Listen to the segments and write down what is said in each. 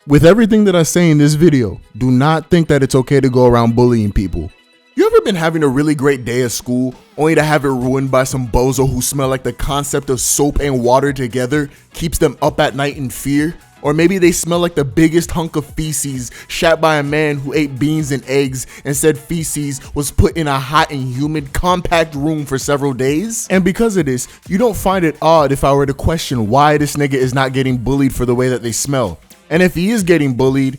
With everything that I say in this video, do not think that it's okay to go around bullying people. You ever been having a really great day at school, only to have it ruined by some bozo who smell like the concept of soap and water together keeps them up at night in fear? Or maybe they smell like the biggest hunk of feces shat by a man who ate beans and eggs and said feces was put in a hot and humid compact room for several days. And because of this, you don't find it odd if I were to question why this nigga is not getting bullied for the way that they smell. And if he is getting bullied,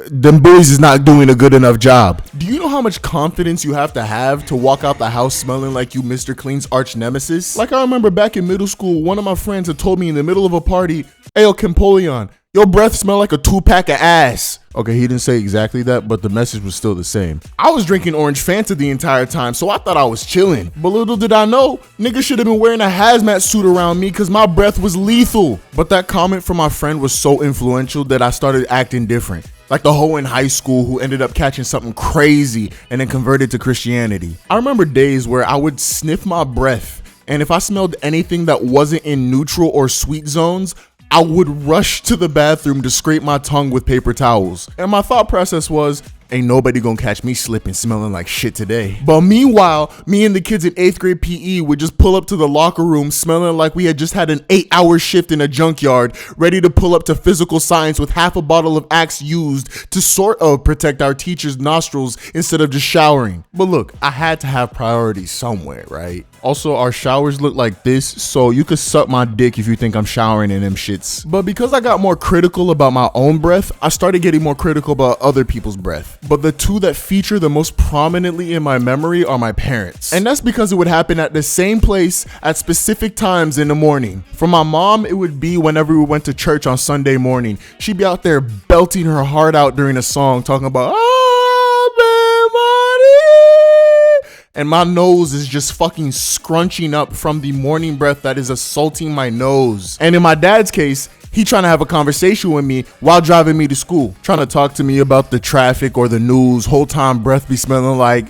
them boys is not doing a good enough job. Do you know how much confidence you have to walk out the house smelling like you Mr. Clean's arch nemesis? Like I remember back in middle school, one of my friends had told me in the middle of a party, "Hey, yo, Kimpolion, your breath smell like a 2-pack of ass." Okay, he didn't say exactly that, but the message was still the same. I was drinking orange Fanta the entire time, so I thought I was chilling. But little did I know, niggas should have been wearing a hazmat suit around me because my breath was lethal. But that comment from my friend was so influential that I started acting different. Like the hoe in high school who ended up catching something crazy and then converted to Christianity. I remember days where I would sniff my breath, and if I smelled anything that wasn't in neutral or sweet zones, I would rush to the bathroom to scrape my tongue with paper towels. And my thought process was, ain't nobody gonna catch me slipping smelling like shit today. But meanwhile, me and the kids in 8th grade PE would just pull up to the locker room smelling like we had just had an 8-hour shift in a junkyard, ready to pull up to physical science with half a bottle of Axe used to sort of protect our teachers' nostrils instead of just showering. But look, I had to have priorities somewhere, right? Also, our showers look like this, so you could suck my dick if you think I'm showering in them shits. But because I got more critical about my own breath, I started getting more critical about other people's breath. But the two that feature the most prominently in my memory are my parents. And that's because it would happen at the same place at specific times in the morning. For my mom, it would be whenever we went to church on Sunday morning. She'd be out there belting her heart out during a song, talking about, and my nose is just fucking scrunching up from the morning breath that is assaulting my nose. And in my dad's case, he trying to have a conversation with me while driving me to school, trying to talk to me about the traffic or the news, whole time breath be smelling like.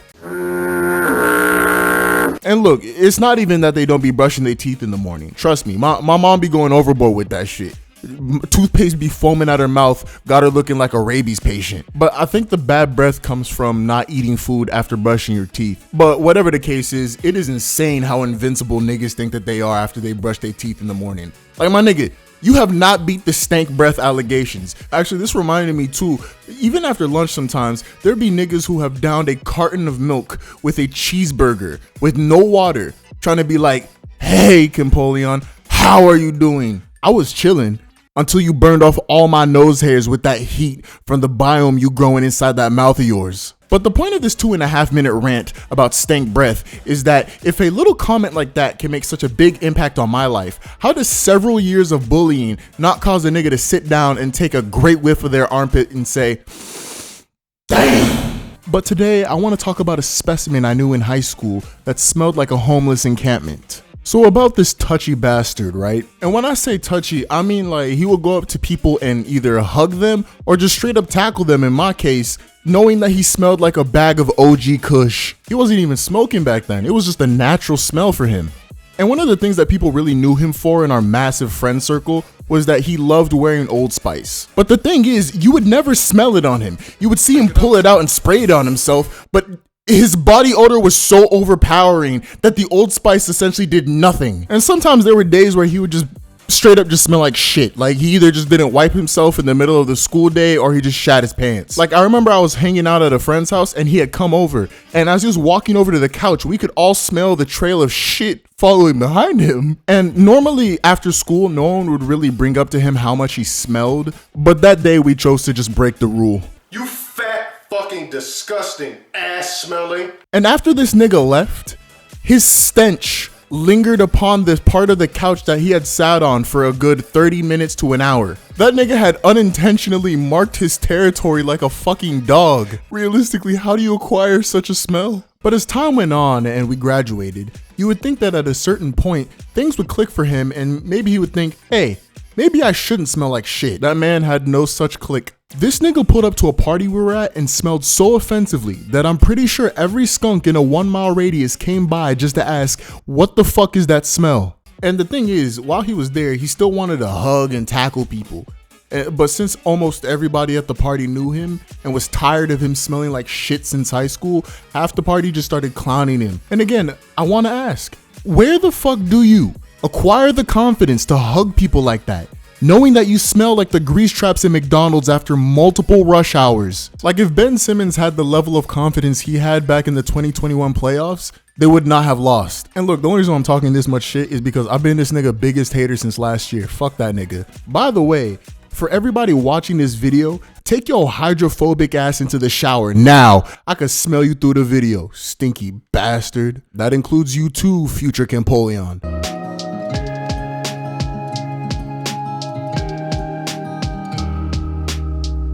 And look, it's not even that they don't be brushing their teeth in the morning. Trust me, my mom be going overboard with that shit. Toothpaste be foaming out her mouth, got her looking like a rabies patient. But I think the bad breath comes from not eating food after brushing your teeth. But whatever the case is, it is insane how invincible niggas think that they are after they brush their teeth in the morning. Like my nigga, you have not beat the stank breath allegations. Actually, this reminded me too, even after lunch sometimes, there be niggas who have downed a carton of milk with a cheeseburger with no water, trying to be like, "Hey, Kimpolion, how are you doing?" I was chilling until you burned off all my nose hairs with that heat from the biome you growing inside that mouth of yours. But the point of this 2.5-minute rant about stank breath is that if a little comment like that can make such a big impact on my life, how does several years of bullying not cause a nigga to sit down and take a great whiff of their armpit and say, "Damn"? But today I want to talk about a specimen I knew in high school that smelled like a homeless encampment. So about this touchy bastard, right? And when I say touchy, I mean like he would go up to people and either hug them or just straight up tackle them in my case, knowing that he smelled like a bag of OG Kush. He wasn't even smoking back then. It was just a natural smell for him. And one of the things that people really knew him for in our massive friend circle was that he loved wearing Old Spice. But the thing is, you would never smell it on him. You would see him pull it out and spray it on himself, but his body odor was so overpowering that the Old Spice essentially did nothing. And sometimes there were days where he would just straight up just smell like shit. Like he either just didn't wipe himself in the middle of the school day or he just shat his pants. Like I remember I was hanging out at a friend's house and he had come over, and as he was walking over to the couch, we could all smell the trail of shit following behind him. And normally after school, no one would really bring up to him how much he smelled, but that day we chose to just break the rule. "You fat fucking disgusting ass smelling." And after this nigga left, his stench lingered upon the part of the couch that he had sat on for a good 30 minutes to an hour. That nigga had unintentionally marked his territory like a fucking dog. Realistically, how do you acquire such a smell? But as time went on and we graduated, you would think that at a certain point, things would click for him and maybe he would think, hey, maybe I shouldn't smell like shit. That man had no such click. This nigga pulled up to a party we were at and smelled so offensively that I'm pretty sure every skunk in a 1-mile radius came by just to ask, what the fuck is that smell? And the thing is, while he was there, he still wanted to hug and tackle people. But since almost everybody at the party knew him and was tired of him smelling like shit since high school, half the party just started clowning him. And again, I want to ask, where the fuck do you acquire the confidence to hug people like that, knowing that you smell like the grease traps in McDonald's after multiple rush hours? Like, if Ben Simmons had the level of confidence he had back in the 2021 playoffs, they would not have lost. And look, the only reason I'm talking this much shit is because I've been this nigga biggest hater since last year. Fuck that nigga. By the way, for everybody watching this video, take your hydrophobic ass into the shower now. I could smell you through the video, stinky bastard. That includes you too, future Campoleon.